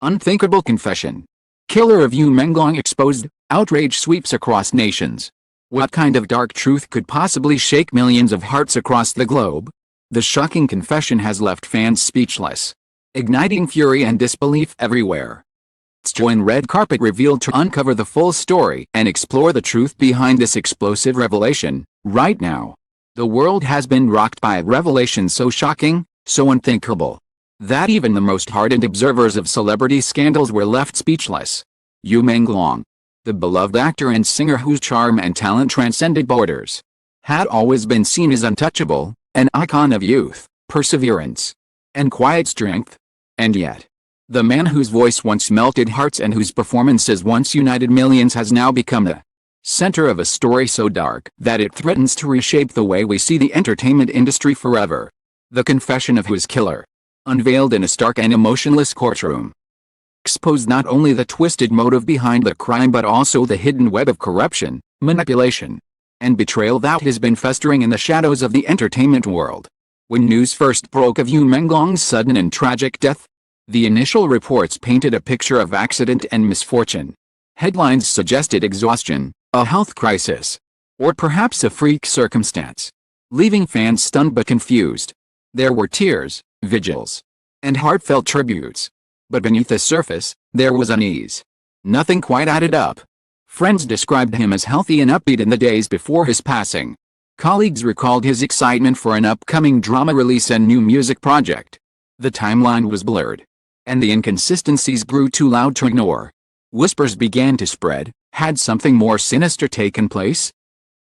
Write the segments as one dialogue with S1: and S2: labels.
S1: Unthinkable confession. Killer of Menglong exposed, outrage sweeps across nations. What kind of dark truth could possibly shake millions of hearts across the globe? The shocking confession has left fans speechless, igniting fury and disbelief everywhere. Let's join Red Carpet Revealed to uncover the full story and explore the truth behind this explosive revelation, right now. The world has been rocked by a revelation so shocking, so unthinkable, that even the most hardened observers of celebrity scandals were left speechless. Menglong, the beloved actor and singer whose charm and talent transcended borders, had always been seen as untouchable, an icon of youth, perseverance, and quiet strength. And yet, the man whose voice once melted hearts and whose performances once united millions has now become the center of a story so dark that it threatens to reshape the way we see the entertainment industry forever. The confession of his killer, unveiled in a stark and emotionless courtroom, exposed not only the twisted motive behind the crime but also the hidden web of corruption, manipulation, and betrayal that has been festering in the shadows of the entertainment world. When news first broke of Menglong's sudden and tragic death, the initial reports painted a picture of accident and misfortune. Headlines suggested exhaustion, a health crisis, or perhaps a freak circumstance, leaving fans stunned but confused. There were tears, vigils, and heartfelt tributes. But beneath the surface, there was unease. Nothing quite added up. Friends described him as healthy and upbeat in the days before his passing. Colleagues recalled his excitement for an upcoming drama release and new music project. The timeline was blurred, and the inconsistencies grew too loud to ignore. Whispers began to spread. Had something more sinister taken place?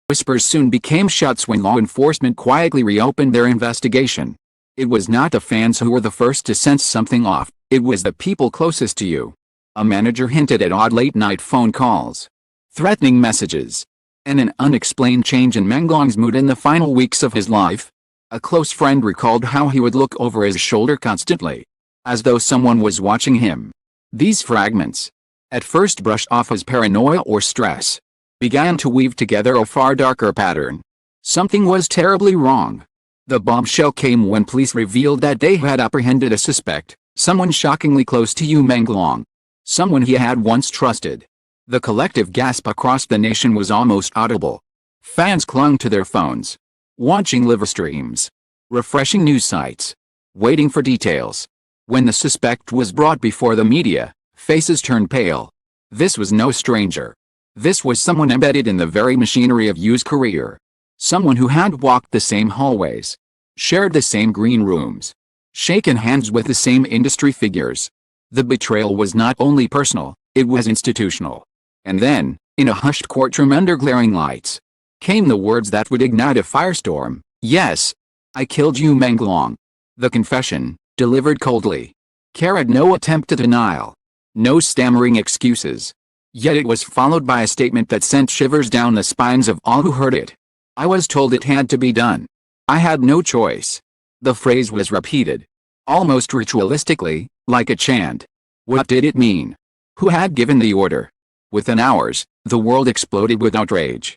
S1: Whispers soon became shouts when law enforcement quietly reopened their investigation. It was not the fans who were the first to sense something off, it was the people closest to you. A manager hinted at odd late-night phone calls, threatening messages, and an unexplained change in Menglong's mood in the final weeks of his life. A close friend recalled how he would look over his shoulder constantly, as though someone was watching him. These fragments, at first brushed off as paranoia or stress, began to weave together a far darker pattern. Something was terribly wrong. The bombshell came when police revealed that they had apprehended a suspect, someone shockingly close to Menglong, someone he had once trusted. The collective gasp across the nation was almost audible. Fans clung to their phones, watching live streams, refreshing news sites, waiting for details. When the suspect was brought before the media, faces turned pale. This was no stranger. This was someone embedded in the very machinery of Yu's career. Someone who had walked the same hallways, shared the same green rooms, shaken hands with the same industry figures. The betrayal was not only personal, it was institutional. And then, in a hushed courtroom under glaring lights, came the words that would ignite a firestorm. "Yes, I killed Menglong." The confession, delivered coldly, carried no attempt at denial, no stammering excuses. Yet it was followed by a statement that sent shivers down the spines of all who heard it. "I was told it had to be done. I had no choice." The phrase was repeated, almost ritualistically, like a chant. What did it mean? Who had given the order? Within hours, the world exploded with outrage.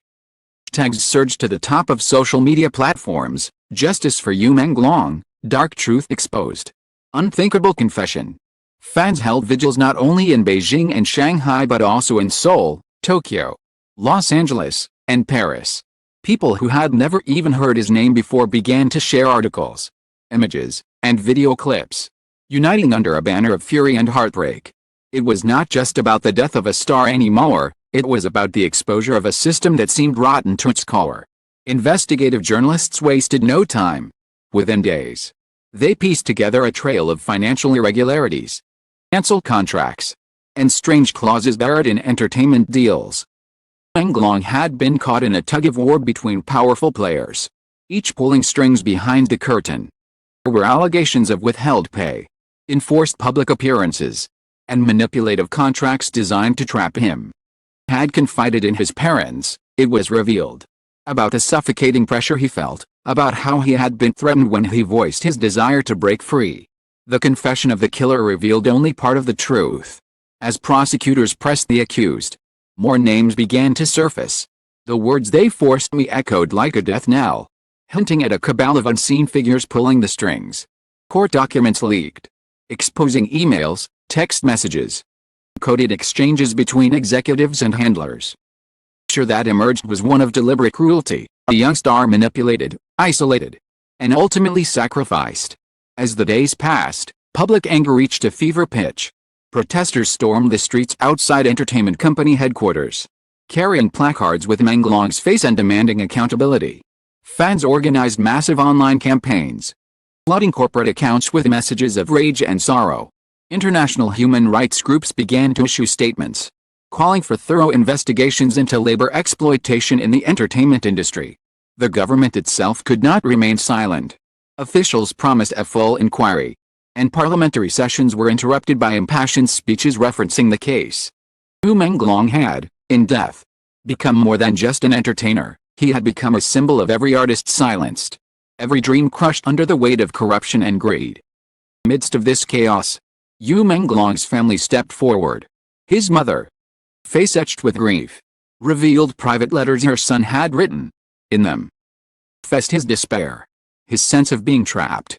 S1: Tags surged to the top of social media platforms. "Justice for Menglong, dark truth exposed. Unthinkable confession." Fans held vigils not only in Beijing and Shanghai but also in Seoul, Tokyo, Los Angeles, and Paris. People who had never even heard his name before began to share articles, images, and video clips, uniting under a banner of fury and heartbreak. It was not just about the death of a star anymore, it was about the exposure of a system that seemed rotten to its core. Investigative journalists wasted no time. Within days, they pieced together a trail of financial irregularities, canceled contracts, and strange clauses buried in entertainment deals. Menglong had been caught in a tug-of-war between powerful players, each pulling strings behind the curtain. There were allegations of withheld pay, enforced public appearances, and manipulative contracts designed to trap him. Had confided in his parents, it was revealed, about the suffocating pressure he felt, about how he had been threatened when he voiced his desire to break free. The confession of the killer revealed only part of the truth. As prosecutors pressed the accused, more names began to surface. The words "they forced me" echoed like a death knell, hinting at a cabal of unseen figures pulling the strings. Court documents leaked, exposing emails, text messages, coded exchanges between executives and handlers. The picture that emerged was one of deliberate cruelty, a young star manipulated, isolated, and ultimately sacrificed. As the days passed, public anger reached a fever pitch. Protesters stormed the streets outside entertainment company headquarters, carrying placards with Menglong's face and demanding accountability. Fans organized massive online campaigns, flooding corporate accounts with messages of rage and sorrow. International human rights groups began to issue statements, calling for thorough investigations into labor exploitation in the entertainment industry. The government itself could not remain silent. Officials promised a full inquiry, and parliamentary sessions were interrupted by impassioned speeches referencing the case. Menglong had, in death, become more than just an entertainer. He had become a symbol of every artist silenced, every dream crushed under the weight of corruption and greed. Amidst of this chaos, Menglong's family stepped forward. His mother, face etched with grief, revealed private letters her son had written. In them, confessed his despair, his sense of being trapped,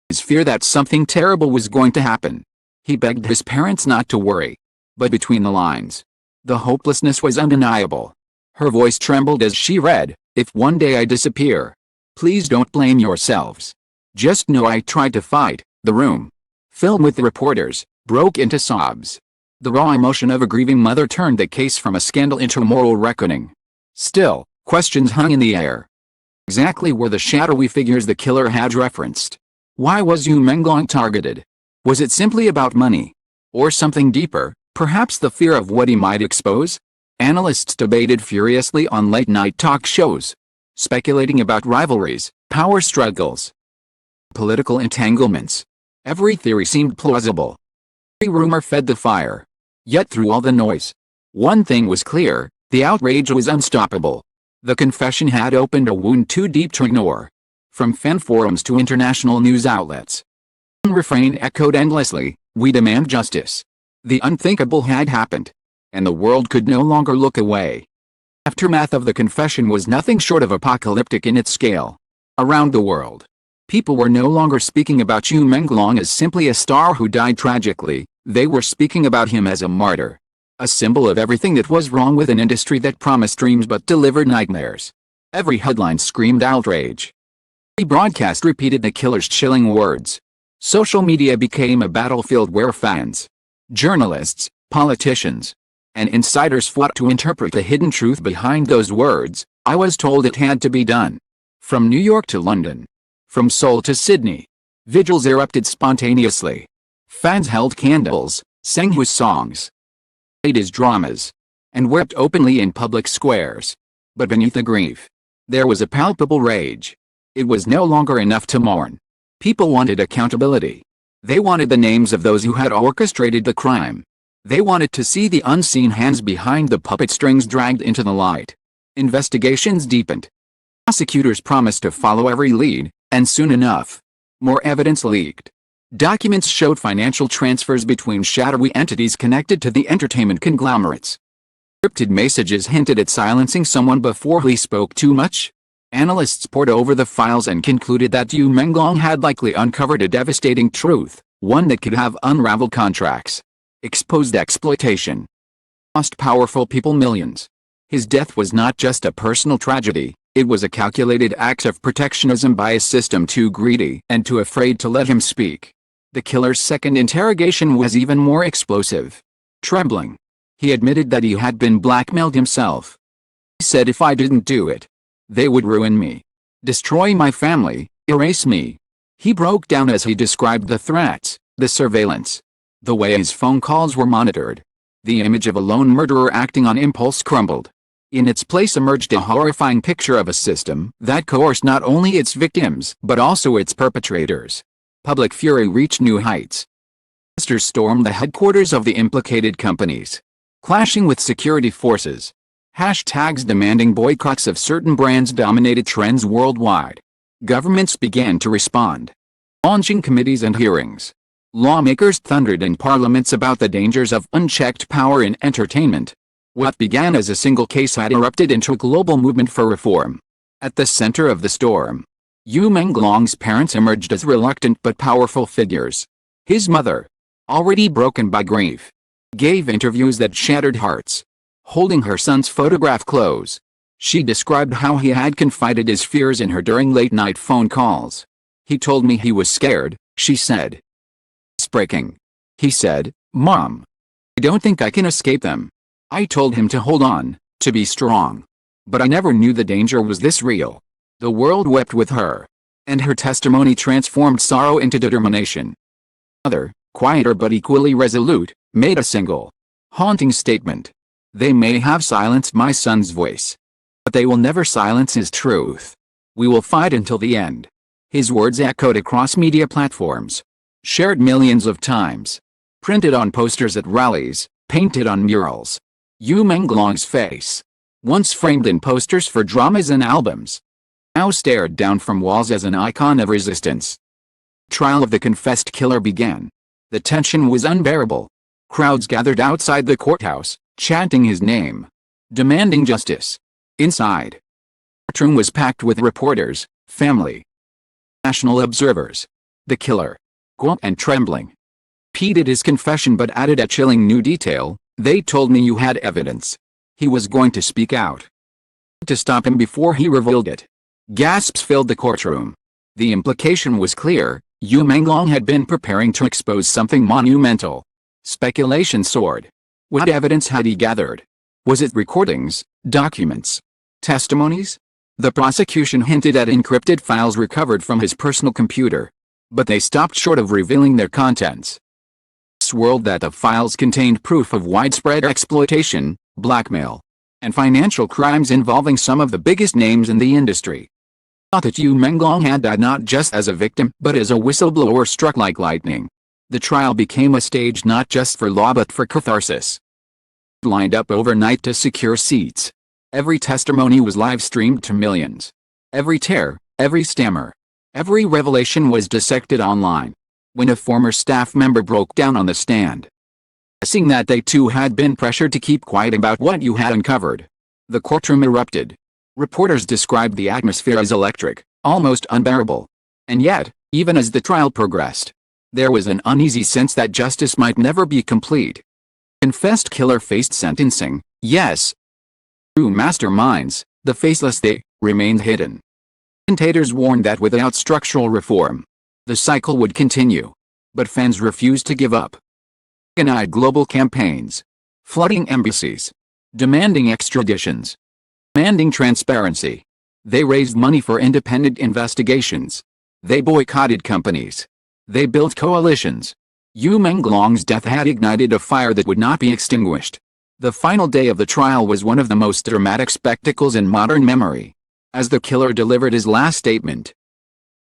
S1: his fear that something terrible was going to happen. He begged his parents not to worry. But between the lines, the hopelessness was undeniable. Her voice trembled as she read, "If one day I disappear, please don't blame yourselves. Just know I tried to fight." The room, filled with reporters, broke into sobs. The raw emotion of a grieving mother turned the case from a scandal into a moral reckoning. Still, questions hung in the air. Exactly were the shadowy figures the killer had referenced? Why was Menglong targeted? Was it simply about money? Or something deeper, perhaps the fear of what he might expose? Analysts debated furiously on late-night talk shows, speculating about rivalries, power struggles, political entanglements. Every theory seemed plausible. Every rumor fed the fire. Yet through all the noise, one thing was clear: the outrage was unstoppable. The confession had opened a wound too deep to ignore. From fan forums to international news outlets, one refrain echoed endlessly: "We demand justice." The unthinkable had happened, and the world could no longer look away. The aftermath of the confession was nothing short of apocalyptic in its scale. Around the world, people were no longer speaking about Menglong as simply a star who died tragically. They were speaking about him as a martyr, a symbol of everything that was wrong with an industry that promised dreams but delivered nightmares. Every headline screamed outrage. Every broadcast repeated the killer's chilling words. Social media became a battlefield where fans, journalists, politicians, and insiders fought to interpret the hidden truth behind those words. "I was told it had to be done." From New York to London, from Seoul to Sydney, vigils erupted spontaneously. Fans held candles, sang his songs, played his dramas, and wept openly in public squares. But beneath the grief, there was a palpable rage. It was no longer enough to mourn. People wanted accountability. They wanted the names of those who had orchestrated the crime. They wanted to see the unseen hands behind the puppet strings dragged into the light. Investigations deepened. Prosecutors promised to follow every lead, and soon enough, more evidence leaked. Documents showed financial transfers between shadowy entities connected to the entertainment conglomerates. Encrypted messages hinted at silencing someone before he spoke too much. Analysts pored over the files and concluded that Menglong had likely uncovered a devastating truth, one that could have unraveled contracts, exposed exploitation, cost powerful people millions. His death was not just a personal tragedy, it was a calculated act of protectionism by a system too greedy and too afraid to let him speak. The killer's second interrogation was even more explosive. Trembling, he admitted that he had been blackmailed himself. He said, "If I didn't do it, they would ruin me, destroy my family, erase me." He broke down as he described the threats, the surveillance, the way his phone calls were monitored. The image of a lone murderer acting on impulse crumbled. In its place emerged a horrifying picture of a system that coerced not only its victims but also its perpetrators. Public fury reached new heights. Protesters stormed the headquarters of the implicated companies, clashing with security forces. Hashtags demanding boycotts of certain brands dominated trends worldwide. Governments began to respond, launching committees and hearings. Lawmakers thundered in parliaments about the dangers of unchecked power in entertainment. What began as a single case had erupted into a global movement for reform. At the center of the storm, Menglong's parents emerged as reluctant but powerful figures. His mother, already broken by grief, gave interviews that shattered hearts. Holding her son's photograph close, she described how he had confided his fears in her during late-night phone calls. "He told me he was scared," she said. "It's breaking. He said, 'Mom, I don't think I can escape them.' I told him to hold on, to be strong. But I never knew the danger was this real." The world wept with her, and her testimony transformed sorrow into determination. Mother, quieter but equally resolute, made a single, haunting statement. "They may have silenced my son's voice, but they will never silence his truth. We will fight until the end." His words echoed across media platforms, shared millions of times, printed on posters at rallies, painted on murals. Menglong's face, once framed in posters for dramas and albums, now stared down from walls as an icon of resistance. The trial of the confessed killer began. The tension was unbearable. Crowds gathered outside the courthouse, chanting his name, demanding justice. Inside, the courtroom was packed with reporters, family, national observers. The killer, quiet and trembling, repeated his confession but added a chilling new detail. "They told me you had evidence." He was going to speak out, to stop him before he revealed it. Gasps filled the courtroom. The implication was clear: Menglong had been preparing to expose something monumental. Speculation soared. What evidence had he gathered? Was it recordings, documents, testimonies? The prosecution hinted at encrypted files recovered from his personal computer, but they stopped short of revealing their contents. Swirled that the files contained proof of widespread exploitation, blackmail, and financial crimes involving some of the biggest names in the industry. Thought that Menglong had died not just as a victim but as a whistleblower struck like lightning. The trial became a stage not just for law but for catharsis. Lined up overnight to secure seats. Every testimony was live-streamed to millions. Every tear, every stammer, every revelation was dissected online. When a former staff member broke down on the stand, seeing that they too had been pressured to keep quiet about what you had uncovered, the courtroom erupted. Reporters described the atmosphere as electric, almost unbearable. And yet, even as the trial progressed, there was an uneasy sense that justice might never be complete. Confessed killer faced sentencing, yes. True masterminds, the faceless they, remained hidden. Commentators warned that without structural reform, the cycle would continue. But fans refused to give up. Organized global campaigns, flooding embassies, demanding extraditions, demanding transparency. They raised money for independent investigations. They boycotted companies. They built coalitions. Menglong's death had ignited a fire that would not be extinguished. The final day of the trial was one of the most dramatic spectacles in modern memory. As the killer delivered his last statement,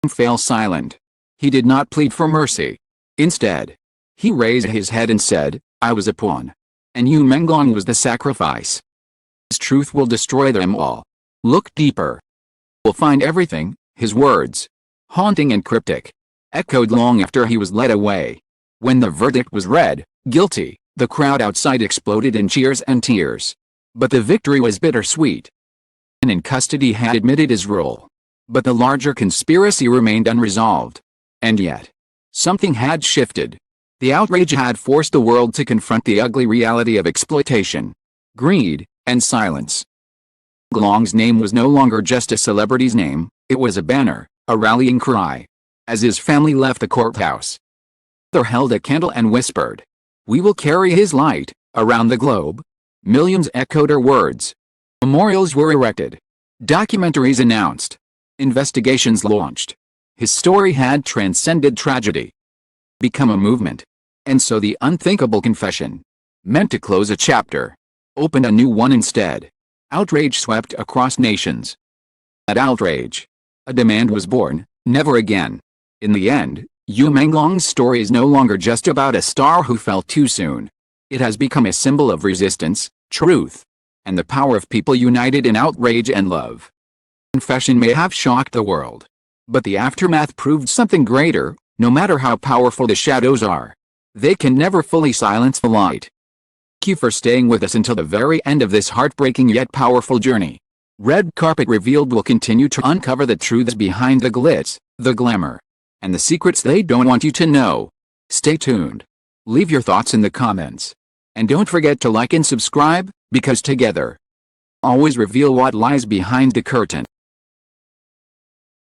S1: he fell silent. He did not plead for mercy. Instead, he raised his head and said, "I was a pawn, and Menglong was the sacrifice. His truth will destroy them all. Look deeper. We'll find everything." His words, haunting and cryptic, echoed long after he was led away. When the verdict was read, guilty, the crowd outside exploded in cheers and tears. But the victory was bittersweet. The man in custody had admitted his role, but the larger conspiracy remained unresolved. And yet, something had shifted. The outrage had forced the world to confront the ugly reality of exploitation, greed, and silence. Menglong's name was no longer just a celebrity's name, it was a banner, a rallying cry. As his family left the courthouse, they held a candle and whispered, "We will carry his light." Around the globe, millions echoed her words. Memorials were erected. Documentaries announced. Investigations launched. His story had transcended tragedy, become a movement. And so the unthinkable confession, meant to close a chapter, opened a new one instead. Outrage swept across nations. At outrage, a demand was born: never again. In the end, Menglong's story is no longer just about a star who fell too soon. It has become a symbol of resistance, truth, and the power of people united in outrage and love. Confession may have shocked the world, but the aftermath proved something greater. No matter how powerful the shadows are, they can never fully silence the light. Thank you for staying with us until the very end of this heartbreaking yet powerful journey. Red Carpet Revealed will continue to uncover the truths behind the glitz, the glamour, and the secrets they don't want you to know. Stay tuned. Leave your thoughts in the comments. And don't forget to like and subscribe, because together, always reveal what lies behind the curtain.